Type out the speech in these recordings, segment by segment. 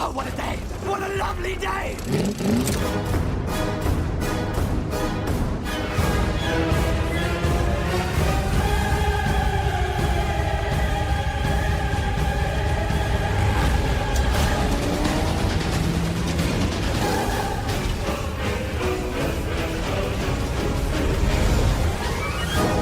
Oh, what a day! What a lovely day!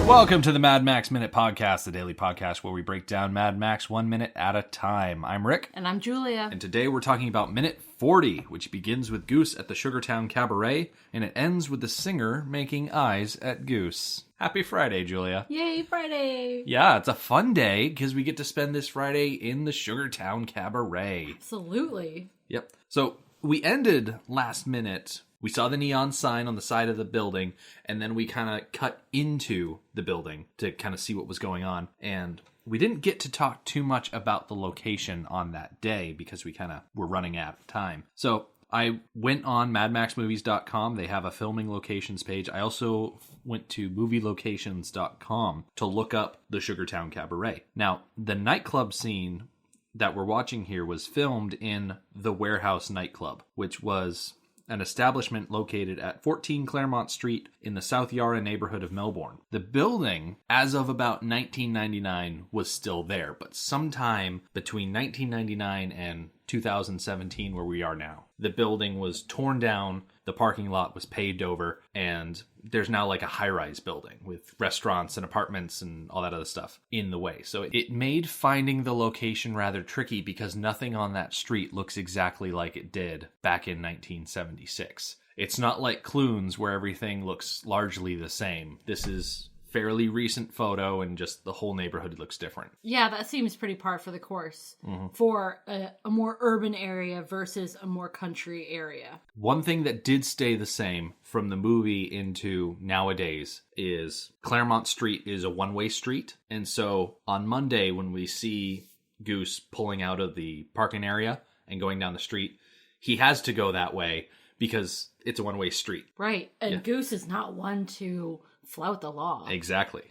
Welcome to the Mad Max Minute Podcast, the daily podcast where we break down Mad Max 1 minute at a time. I'm Rick. And I'm Julia. And today we're talking about minute 40, which begins with Goose at the Sugartown Cabaret, and it ends with the singer making eyes at Goose. Happy Friday, Julia. Yay, Friday. Yeah, it's a fun day because we get to spend this Friday in the Sugartown Cabaret. Absolutely. Yep. So we ended last minute. We saw the neon sign on the side of the building, and then we kind of cut into the building to kind of see what was going on. And we didn't get to talk too much about the location on that day because we kind of were running out of time. So I went on madmaxmovies.com. They have a filming locations page. I also went to movielocations.com to look up the Sugartown Cabaret. Now, the nightclub scene that we're watching here was filmed in the Warehouse nightclub, which was an establishment located at 14 Claremont Street in the South Yarra neighborhood of Melbourne. The building, as of about 1999, was still there, but sometime between 1999 and 2017, where we are now, the building was torn down, the parking lot was paved over, and there's now like a high-rise building with restaurants and apartments and all that other stuff in the way. So it made finding the location rather tricky because nothing on that street looks exactly like it did back in 1976. It's not like Clunes where everything looks largely the same. This is fairly recent photo and just the whole neighborhood looks different. Yeah, that seems pretty par for the course for a more urban area versus a more country area. One thing that did stay the same from the movie into nowadays is Claremont Street is a one-way street. And so on Monday when we see Goose pulling out of the parking area and going down the street, he has to go that way because it's a one-way street. Right. And Goose is not one to flout the law. Exactly.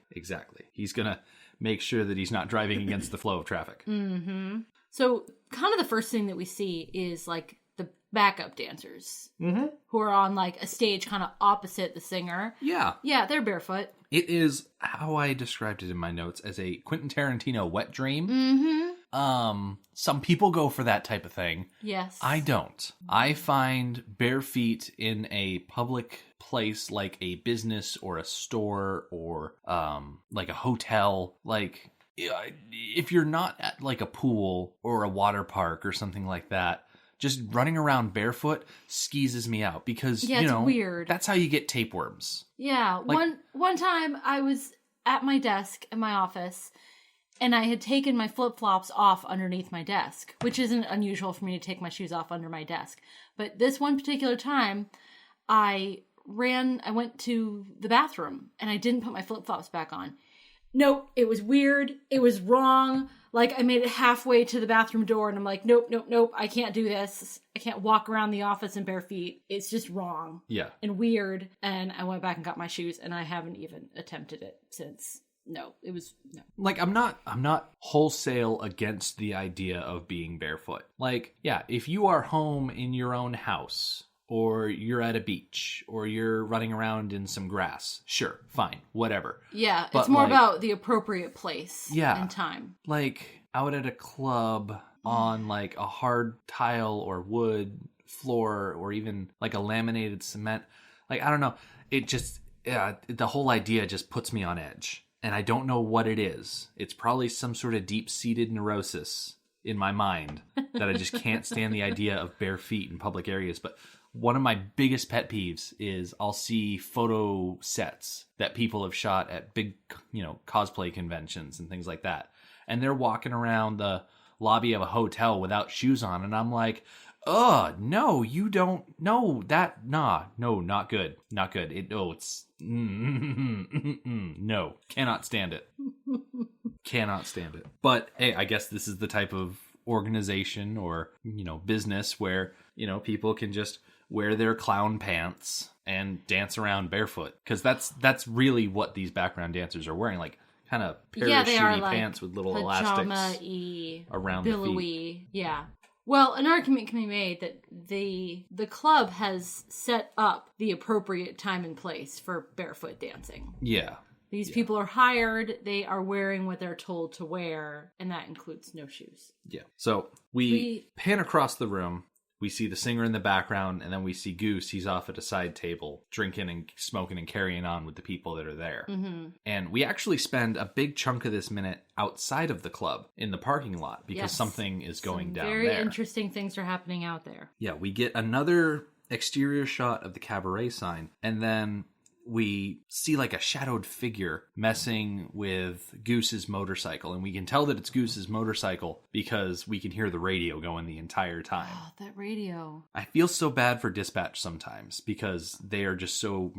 He's going to make sure that he's not driving against the flow of traffic. Mm-hmm. So kind of the first thing that we see is like the backup dancers who are on like a stage kind of opposite the singer. Yeah. Yeah, they're barefoot. It is how I described it in my notes as a Quentin Tarantino wet dream. Mm-hmm. Some people go for that type of thing. Yes. I don't. I find bare feet in a public place like a business or a store or like a hotel, like if you're not at like a pool or a water park or something like that, just running around barefoot skeezes me out because, it's weird. That's how you get tapeworms. Yeah. Like, one time I was at my desk in my office and I had taken my flip-flops off underneath my desk, which isn't unusual for me to take my shoes off under my desk. But this one particular time, I went to the bathroom and I didn't put my flip-flops back on. Nope, it was weird. It was wrong. Like, I made it halfway to the bathroom door and I'm like, nope, I can't do this. I can't walk around the office in bare feet. It's just wrong. Yeah. And weird. And I went back and got my shoes and I haven't even attempted it since. No. Like, I'm not wholesale against the idea of being barefoot. Like, yeah, if you are home in your own house, or you're at a beach, or you're running around in some grass, sure, fine, whatever. Yeah, but it's more like, about the appropriate place and time. Like, out at a club on, like, a hard tile or wood floor, or even, like, a laminated cement. Like, I don't know. It just, the whole idea just puts me on edge. And I don't know what it is. It's probably some sort of deep-seated neurosis in my mind that I just can't stand the idea of bare feet in public areas. But one of my biggest pet peeves is I'll see photo sets that people have shot at big, cosplay conventions and things like that. And they're walking around the lobby of a hotel without shoes on. And I'm like, no, you don't. No, not good. Not good. It's no, cannot stand it. Cannot stand it. But hey, I guess this is the type of organization or, business where, people can just wear their clown pants and dance around barefoot. Because that's really what these background dancers are wearing. Like, kind of parachute-y pants with little elastics around the feet. Yeah. Well, an argument can be made that the club has set up the appropriate time and place for barefoot dancing. Yeah. These people are hired, they are wearing what they're told to wear, and that includes no shoes. Yeah. So we pan across the room. We see the singer in the background, and then we see Goose. He's off at a side table, drinking and smoking and carrying on with the people that are there. Mm-hmm. And we actually spend a big chunk of this minute outside of the club in the parking lot because something is going down there. Very interesting things are happening out there. Yeah, we get another exterior shot of the cabaret sign, and then we see like a shadowed figure messing with Goose's motorcycle, and we can tell that it's Goose's motorcycle because we can hear the radio going the entire time. Oh, that radio. I feel so bad for dispatch sometimes because they are just so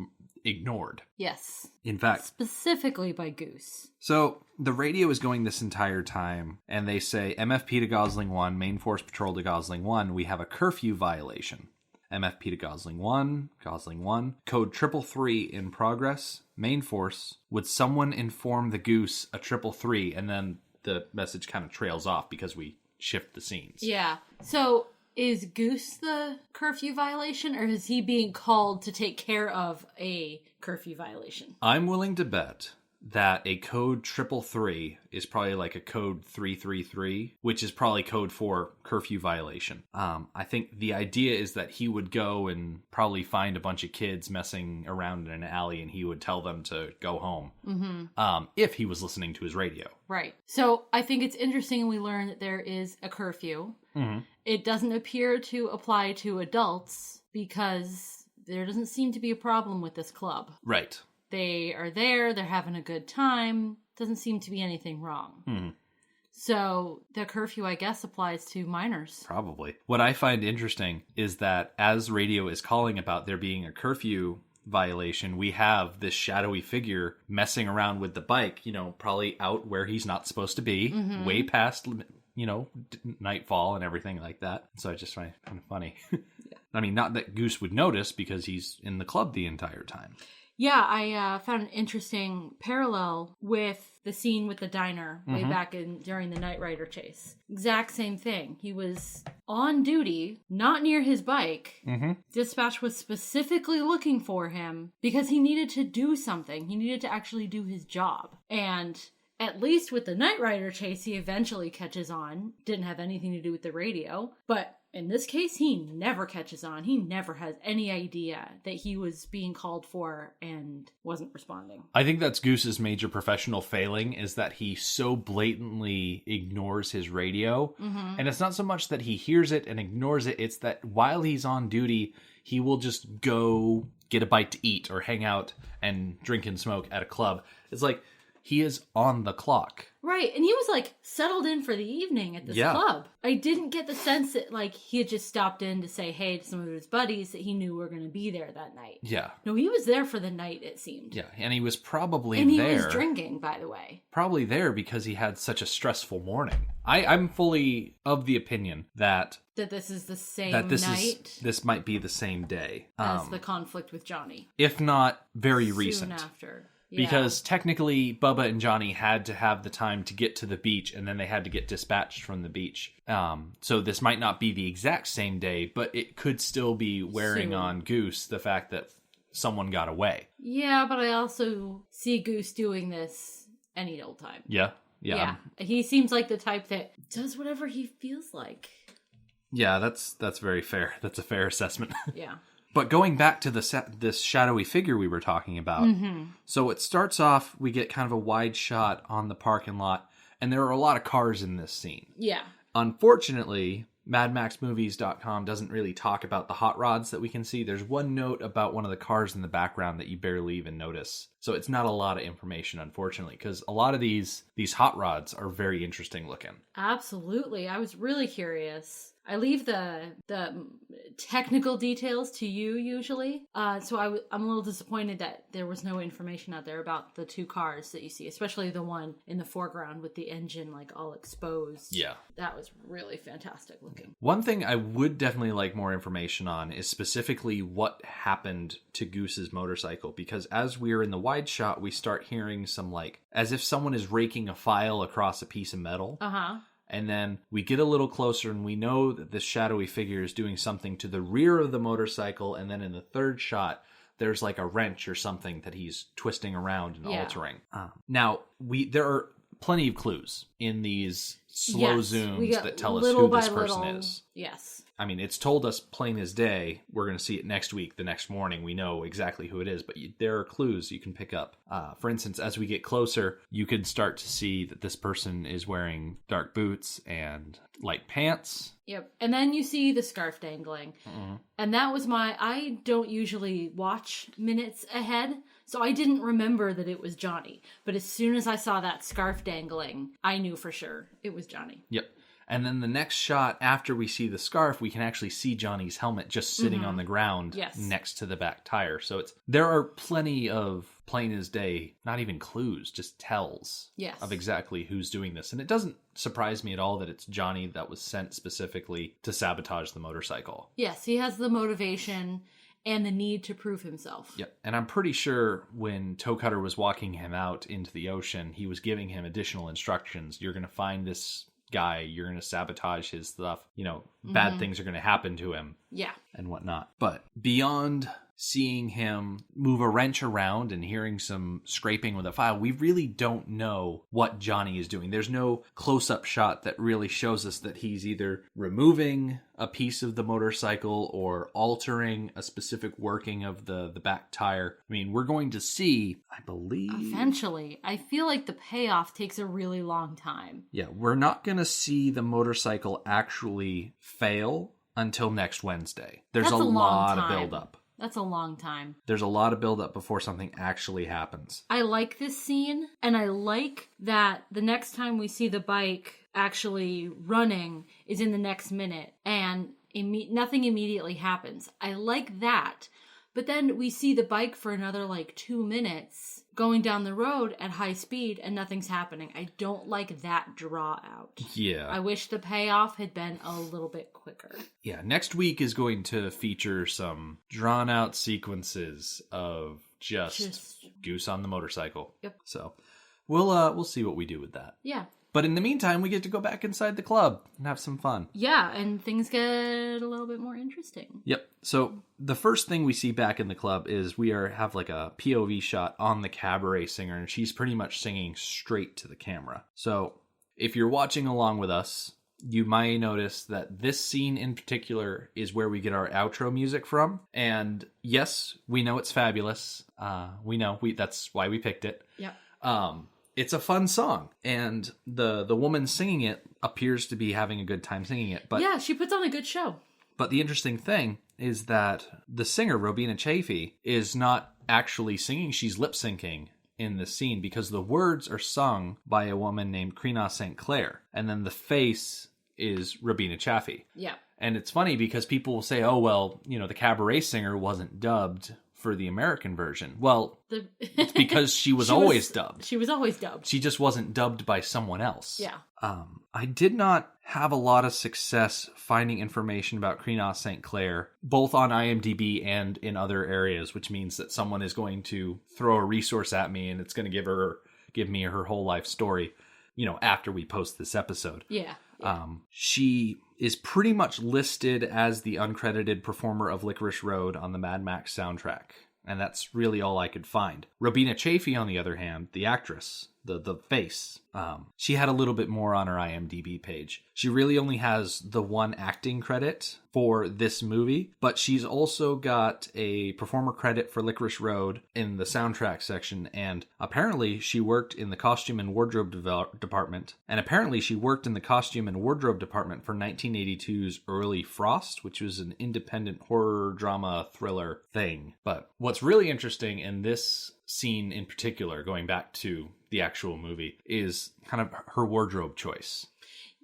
ignored. Yes. In fact, specifically by Goose. So the radio is going this entire time, and they say MFP to Gosling 1, Main Force Patrol to Gosling 1, we have a curfew violation. MFP to Gosling 1, code 333 in progress, main force. Would someone inform the Goose a 333? And then the message kind of trails off because we shift the scenes. Yeah. So is Goose the curfew violation, or is he being called to take care of a curfew violation? I'm willing to bet that a code 333 is probably like a code 333, which is probably code for curfew violation. I think the idea is that he would go and probably find a bunch of kids messing around in an alley, and he would tell them to go home if he was listening to his radio. Right. So I think it's interesting we learn that there is a curfew. Mm-hmm. It doesn't appear to apply to adults because there doesn't seem to be a problem with this club. Right. They are there, they're having a good time. Doesn't seem to be anything wrong. Mm-hmm. So the curfew, I guess, applies to minors. Probably. What I find interesting is that as radio is calling about there being a curfew violation, we have this shadowy figure messing around with the bike, probably out where he's not supposed to be, way past, nightfall and everything like that. So I just find it kind of funny. Yeah. I mean, not that Goose would notice because he's in the club the entire time. Yeah, I found an interesting parallel with the scene with the diner way back during the Knight Rider chase. Exact same thing. He was on duty, not near his bike. Mm-hmm. Dispatch was specifically looking for him because he needed to do something. He needed to actually do his job. And at least with the Knight Rider chase, he eventually catches on. Didn't have anything to do with the radio, but in this case, he never catches on. He never has any idea that he was being called for and wasn't responding. I think that's Goose's major professional failing, is that he so blatantly ignores his radio. Mm-hmm. And it's not so much that he hears it and ignores it. It's that while he's on duty, he will just go get a bite to eat or hang out and drink and smoke at a club. It's like he is on the clock. Right, and he was, settled in for the evening at this club. I didn't get the sense that, he had just stopped in to say hey to some of his buddies that he knew were going to be there that night. Yeah. No, he was there for the night, it seemed. Yeah, and he was probably there. And he was drinking, by the way. Probably there because he had such a stressful morning. I'm fully of the opinion that this is the same night. This might be the same day. As the conflict with Johnny. If not very recent. Soon after. Because technically, Bubba and Johnny had to have the time to get to the beach, and then they had to get dispatched from the beach. So this might not be the exact same day, but it could still be wearing on Goose the fact that someone got away. Yeah, but I also see Goose doing this any old time. Yeah. He seems like the type that does whatever he feels like. Yeah, that's very fair. That's a fair assessment. Yeah. But going back to this shadowy figure we were talking about, so it starts off, we get kind of a wide shot on the parking lot, and there are a lot of cars in this scene. Yeah. Unfortunately, MadMaxMovies.com doesn't really talk about the hot rods that we can see. There's one note about one of the cars in the background that you barely even notice. So it's not a lot of information, unfortunately, because a lot of these hot rods are very interesting looking. Absolutely. I was really curious. I leave the technical details to you usually, so I'm a little disappointed that there was no information out there about the two cars that you see, especially the one in the foreground with the engine all exposed. Yeah. That was really fantastic looking. One thing I would definitely like more information on is specifically what happened to Goose's motorcycle, because as we're in the wide shot, we start hearing some as if someone is raking a file across a piece of metal. Uh-huh. And then we get a little closer and we know that this shadowy figure is doing something to the rear of the motorcycle. And then in the third shot, there's like a wrench or something that he's twisting around and altering. Now, there are plenty of clues in these slow zooms that tell us who this person is. Yes. I mean, it's told us plain as day. We're going to see it next week. The next morning, we know exactly who it is. But there are clues you can pick up. For instance, as we get closer, you can start to see that this person is wearing dark boots and light pants. Yep. And then you see the scarf dangling. Mm-hmm. And that was I don't usually watch minutes ahead, so I didn't remember that it was Johnny. But as soon as I saw that scarf dangling, I knew for sure it was Johnny. Yep. And then the next shot, after we see the scarf, we can actually see Johnny's helmet just sitting on the ground next to the back tire. So there are plenty of plain as day, not even clues, just tells of exactly who's doing this. And it doesn't surprise me at all that it's Johnny that was sent specifically to sabotage the motorcycle. Yes, he has the motivation and the need to prove himself. Yep. And I'm pretty sure when Toe Cutter was walking him out into the ocean, he was giving him additional instructions. You're going to find this guy, you're going to sabotage his stuff, bad things are going to happen to him. Yeah. And whatnot. But beyond seeing him move a wrench around and hearing some scraping with a file, we really don't know what Johnny is doing. There's no close-up shot that really shows us that he's either removing a piece of the motorcycle or altering a specific working of the back tire. I mean, we're going to see, I believe... Eventually. I feel like the payoff takes a really long time. Yeah, we're not going to see the motorcycle actually fail until next Wednesday. There's a lot of build-up. That's a long time. There's a lot of build-up before something actually happens. I like this scene, and I like that the next time we see the bike actually running is in the next minute, and nothing immediately happens. I like that. But then we see the bike for another 2 minutes going down the road at high speed and nothing's happening. I don't like that draw out. Yeah. I wish the payoff had been a little bit quicker. Yeah, next week is going to feature some drawn out sequences of just Goose on the motorcycle. Yep. So we'll see what we do with that. Yeah. But in the meantime, we get to go back inside the club and have some fun. Yeah, and things get a little bit more interesting. Yep. So the first thing we see back in the club is we have a POV shot on the cabaret singer, and she's pretty much singing straight to the camera. So if you're watching along with us, you might notice that this scene in particular is where we get our outro music from. And yes, we know it's fabulous. We know that's why we picked it. Yep. It's a fun song, and the woman singing it appears to be having a good time singing it. But yeah, she puts on a good show. But the interesting thing is that the singer, Robina Chafee, is not actually singing. She's lip-syncing in the scene because the words are sung by a woman named Crina St. Clair, and then the face is Robina Chafee. Yeah. And it's funny because people will say, oh, well, the cabaret singer wasn't dubbed for the American version. Well, it's because she was always dubbed. She was always dubbed. She just wasn't dubbed by someone else. Yeah. I did not have a lot of success finding information about Crina St. Clair, both on IMDb and in other areas, which means that someone is going to throw a resource at me and it's going to give me her whole life story, after we post this episode. Yeah. She is pretty much listed as the uncredited performer of Licorice Road on the Mad Max soundtrack. And that's really all I could find. Robina Chafee, on the other hand, the actress, the face, she had a little bit more on her IMDb page. She really only has the one acting credit for this movie, but she's also got a performer credit for Licorice Road in the soundtrack section, and apparently she worked in the costume and wardrobe department, and apparently she worked in the costume and wardrobe department for 1982's Early Frost, which was an independent horror drama thriller thing. But what's really interesting in this scene in particular, going back to the actual movie, is kind of her wardrobe choice.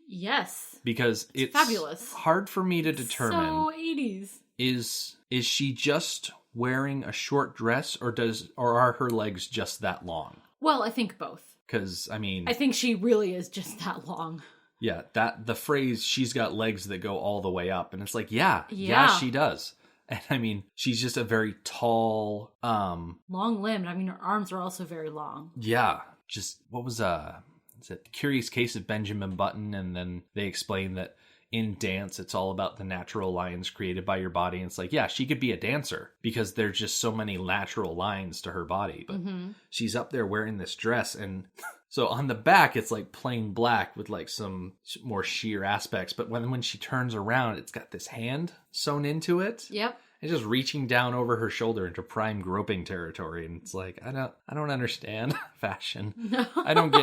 Yes. Because it's fabulous. Hard for me to determine. So 80s. Is she just wearing a short dress, or are her legs just that long? Well, I think both. Because, I think she really is just that long. Yeah, the phrase, she's got legs that go all the way up. And it's like, yeah, she does. And she's just a very tall, long-limbed. Her arms are also very long. Yeah. Just, what was, is it Curious Case of Benjamin Button, and then they explain that in dance, it's all about the natural lines created by your body. And it's like, yeah, she could be a dancer because there's just so many natural lines to her body. But she's up there wearing this dress. And so on the back, it's like plain black with like some more sheer aspects. But when she turns around, it's got this hand sewn into it. Yep. It's just reaching down over her shoulder into prime groping territory. And it's like, I don't understand fashion. No. I don't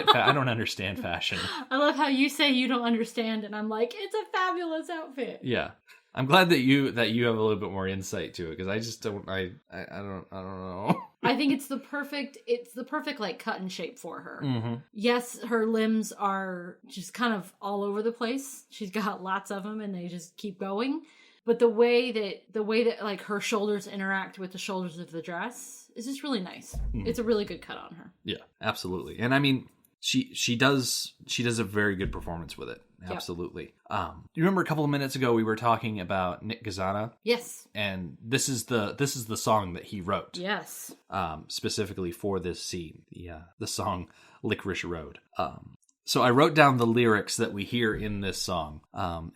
understand fashion. I love how you say you don't understand, and I'm like, it's a fabulous outfit. Yeah. I'm glad that you have a little bit more insight to it, because I just don't I don't know. I think it's the perfect like cut and shape for her. Mm-hmm. Yes, her limbs are just kind of all over the place. She's got lots of them and they just keep going. But the way that like her shoulders interact with the shoulders of the dress is just really nice. Mm-hmm. It's a really good cut on her. Yeah, absolutely. And I mean, she does a very good performance with it. Absolutely. Yep. You remember a couple of minutes ago we were talking about Nick Gazzana? Yes. And this is the song that he wrote. Yes. Specifically for this scene, the song Licorice Road. So I wrote down the lyrics that we hear in this song.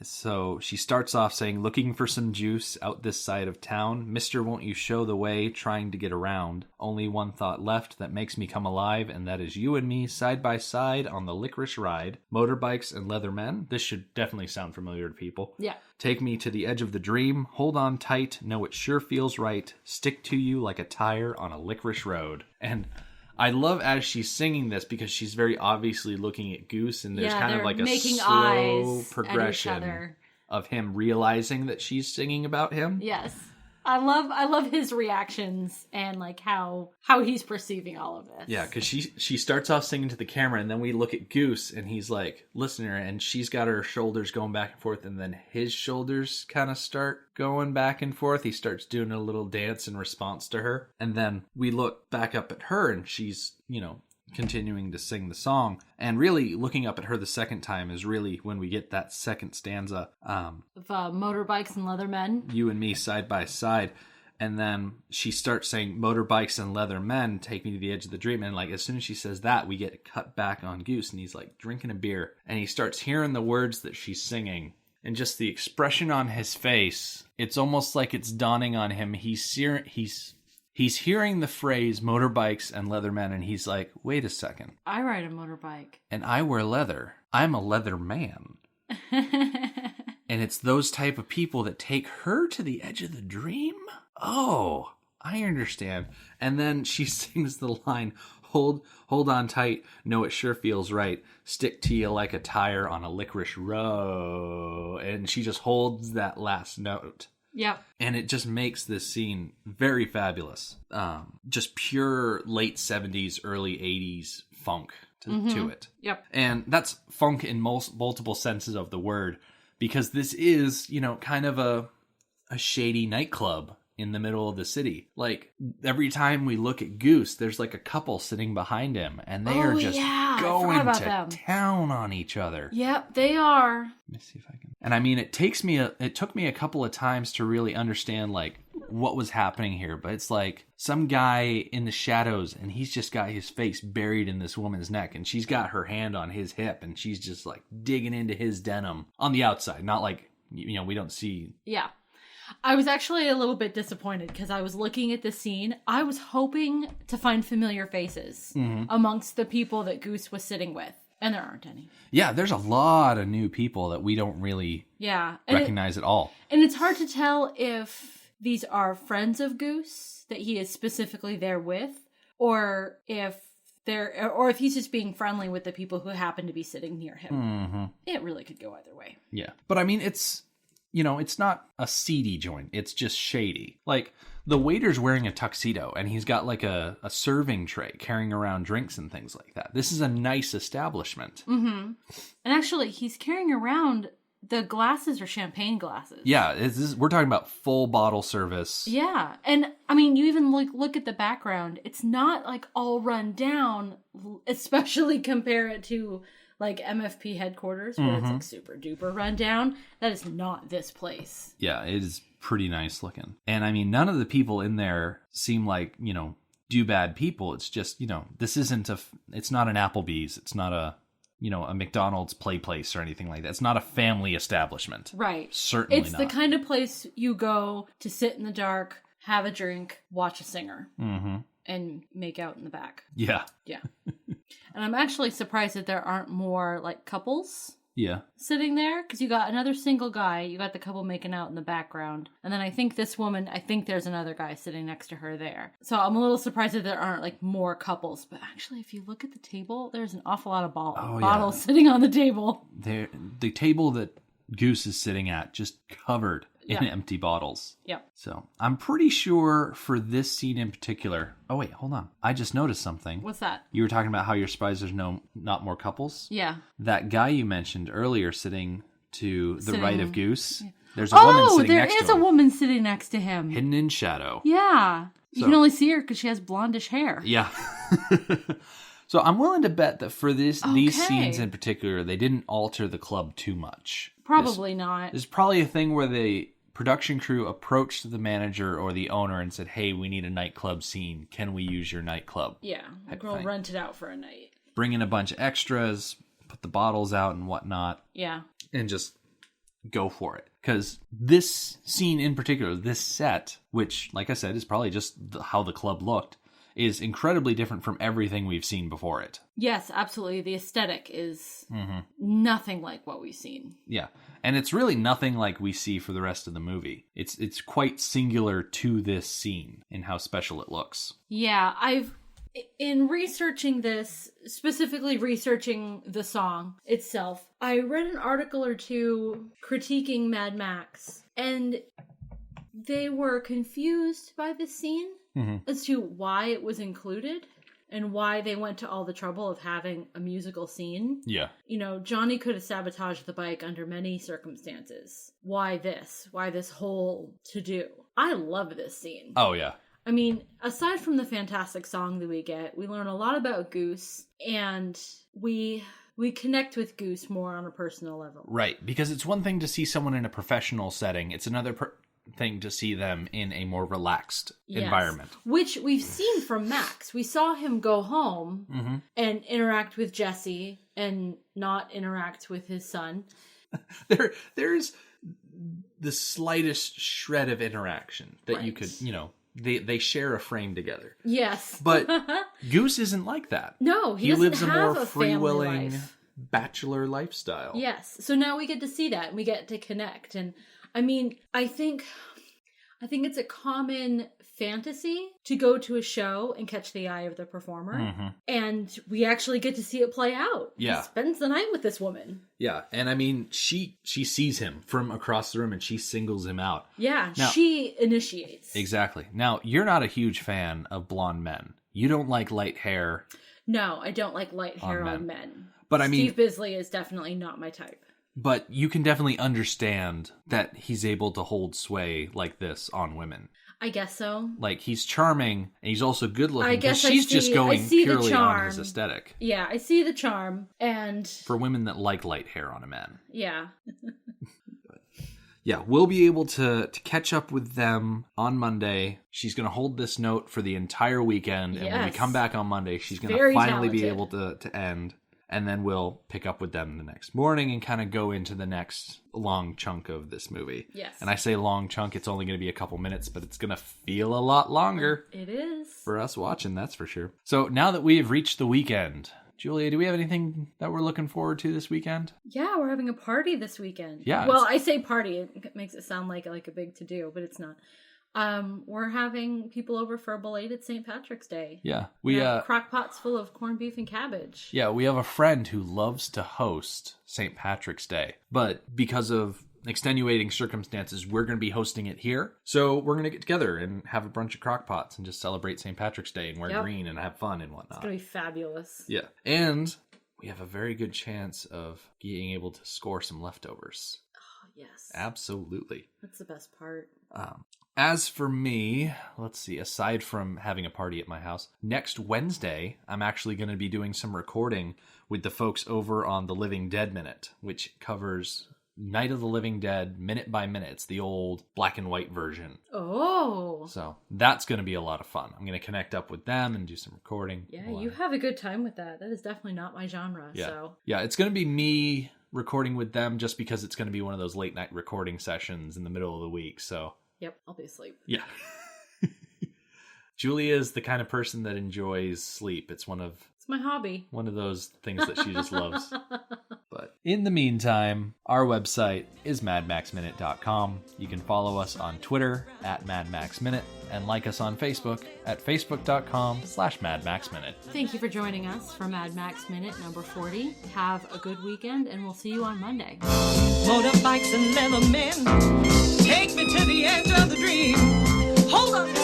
So she starts off saying, "Looking for some juice out this side of town. Mister, won't you show the way, trying to get around. Only one thought left that makes me come alive, and that is you and me side by side on the licorice ride. Motorbikes and leather men." This should definitely sound familiar to people. Yeah. "Take me to the edge of the dream. Hold on tight. No, it sure feels right. Stick to you like a tire on a licorice road." And I love as she's singing this because she's very obviously looking at Goose, and there's kind of like a slow progression of him realizing that she's singing about him. Yes. I love his reactions and like how he's perceiving all of this. Yeah, because she starts off singing to the camera, and then we look at Goose, and he's like listening to her, and she's got her shoulders going back and forth, and then his shoulders kind of start going back and forth. He starts doing a little dance in response to her, and then we look back up at her, and she's continuing to sing the song. And really looking up at her the second time is really when we get that second stanza of motorbikes and leather men, you and me side by side. And then she starts saying, "Motorbikes and leather men, take me to the edge of the dream." And like as soon as she says that, we get cut back on Goose, and he's like drinking a beer, and he starts hearing the words that she's singing, and just the expression on his face, it's almost like it's dawning on him. He's hearing the phrase motorbikes and leather men, and he's like, wait a second. I ride a motorbike. And I wear leather. I'm a leather man. And it's those type of people that take her to the edge of the dream? Oh, I understand. And then she sings the line, hold on tight. No, it sure feels right. Stick to you like a tire on a licorice road. And she just holds that last note. Yep. And it just makes this scene very fabulous. Just pure late 70s, early 80s funk to it. Yep. And that's funk in multiple senses of the word, because this is, kind of a shady nightclub in the middle of the city. Like every time we look at Goose, there's like a couple sitting behind him, and they are just going to town on each other. Yep, they are. Let me see if I can. And I mean, it took me a couple of times to really understand like what was happening here, but it's like some guy in the shadows, and he's just got his face buried in this woman's neck, and she's got her hand on his hip, and she's just like digging into his denim on the outside, not like, we don't see. Yeah. I was actually a little bit disappointed because I was looking at the scene. I was hoping to find familiar faces amongst the people that Goose was sitting with, and there aren't any. Yeah, there's a lot of new people that we don't really recognize at all. And it's hard to tell if these are friends of Goose that he is specifically there with, or if he's just being friendly with the people who happen to be sitting near him. Mm-hmm. It really could go either way. Yeah, but I mean, it's not a seedy joint. It's just shady. Like, the waiter's wearing a tuxedo, and he's got, like, a serving tray carrying around drinks and things like that. This is a nice establishment. Mm-hmm. And actually, he's carrying around, the glasses are champagne glasses. Yeah, we're talking about full bottle service. Yeah. And, I mean, you even look at the background. It's not, like, all run down, especially compare it to like MFP headquarters, where it's like super duper rundown. That is not this place. Yeah, it is pretty nice looking. And I mean, none of the people in there seem like, do bad people. It's just, this isn't it's not an Applebee's. It's not a, a McDonald's play place or anything like that. It's not a family establishment. Right. Certainly it's not. the kind of place you go to sit in the dark, have a drink, watch a singer, and make out in the back. Yeah. Yeah. And I'm actually surprised that there aren't more, like, couples sitting there, because you got another single guy, you got the couple making out in the background, and then I think this woman, there's another guy sitting next to her there. So I'm a little surprised that there aren't, like, more couples. But actually, if you look at the table, there's an awful lot of bottles sitting on the table. The table that Goose is sitting at, just covered in empty bottles. Yep. So I'm pretty sure for this scene in particular. Oh wait, hold on. I just noticed something. What's that? You were talking about how you're surprised there's not more couples. Yeah. That guy you mentioned earlier sitting to the right of Goose. Yeah. There's a woman sitting next to him. There is a woman sitting next to him. Hidden in shadow. Yeah. You can only see her because she has blondish hair. Yeah. So I'm willing to bet that for these scenes in particular, they didn't alter the club too much. Probably not. There's probably a thing where the production crew approached the manager or the owner and said, hey, we need a nightclub scene. Can we use your nightclub? Yeah. We'll rent it out for a night. Bring in a bunch of extras, put the bottles out and whatnot. Yeah. And just go for it. Because this scene in particular, this set, which, like I said, is probably just how the club looked, is incredibly different from everything we've seen before it. Yes, absolutely. The aesthetic is nothing like what we've seen. Yeah. And it's really nothing like we see for the rest of the movie. It's quite singular to this scene in how special it looks. Yeah, in researching this, specifically researching the song itself, I read an article or two critiquing Mad Max, and they were confused by the scene as to why it was included and why they went to all the trouble of having a musical scene. Yeah. Johnny could have sabotaged the bike under many circumstances. Why this? Why this whole to-do? I love this scene. Oh, yeah. I mean, aside from the fantastic song that we get, we learn a lot about Goose, and we connect with Goose more on a personal level. Right, because it's one thing to see someone in a professional setting. It's another thing to see them in a more relaxed environment. Which we've seen from Max. We saw him go home and interact with Jesse and not interact with his son. There's the slightest shred of interaction that you could, they share a frame together. Yes. But Goose isn't like that. No, he lives a have more a free-willing life. Bachelor lifestyle. Yes. So now we get to see that and we get to connect. And I mean, I think it's a common fantasy to go to a show and catch the eye of the performer. And we actually get to see it play out. Yeah. He spends the night with this woman. Yeah. And I mean, she sees him from across the room and she singles him out. Yeah. Now, she initiates. Exactly. Now, you're not a huge fan of blonde men. You don't like light hair. No, I don't like light hair on men. But I mean, Steve Bisley is definitely not my type. But you can definitely understand that he's able to hold sway like this on women. I guess so. Like, he's charming, and he's also good looking. I guess she's just going purely on his aesthetic. Yeah, I see the charm, and... For women that like light hair on a man. Yeah. Yeah, we'll be able to catch up with them on Monday. She's going to hold this note for the entire weekend, and when we come back on Monday, she's going to finally be able to end. And then we'll pick up with them the next morning and kind of go into the next long chunk of this movie. Yes. And I say long chunk, it's only going to be a couple minutes, but it's going to feel a lot longer. It is. For us watching, that's for sure. So now that we have reached the weekend, Julia, do we have anything that we're looking forward to this weekend? Yeah, we're having a party this weekend. Yeah. Well, I say party. It makes it sound like a big to-do, but it's not. We're having people over for a belated St. Patrick's Day. Yeah. We have crock pots full of corned beef and cabbage. Yeah, we have a friend who loves to host St. Patrick's Day, but because of extenuating circumstances, we're going to be hosting it here. So we're going to get together and have a bunch of crock pots and just celebrate St. Patrick's Day and wear green and have fun and whatnot. It's going to be fabulous. Yeah. And we have a very good chance of being able to score some leftovers. Oh, yes. Absolutely. That's the best part. As for me, let's see, aside from having a party at my house, next Wednesday, I'm actually going to be doing some recording with the folks over on the Living Dead Minute, which covers Night of the Living Dead, minute by minute. It's the old black and white version. Oh. So that's going to be a lot of fun. I'm going to connect up with them and do some recording. Yeah, you have a good time with that. That is definitely not my genre. Yeah. So. Yeah, it's going to be me recording with them just because it's going to be one of those late night recording sessions in the middle of the week. So. Yep, I'll be asleep. Yeah. Julia is the kind of person that enjoys sleep. It's my hobby. One of those things that she just loves. But in the meantime, our website is madmaxminute.com. You can follow us on Twitter at madmaxminute and like us on Facebook at facebook.com/madmaxminute. Thank you for joining us for Mad Max Minute number 40. Have a good weekend, and we'll see you on Monday. Motorbikes and leather men, take me to the edge of the dream. Hold on.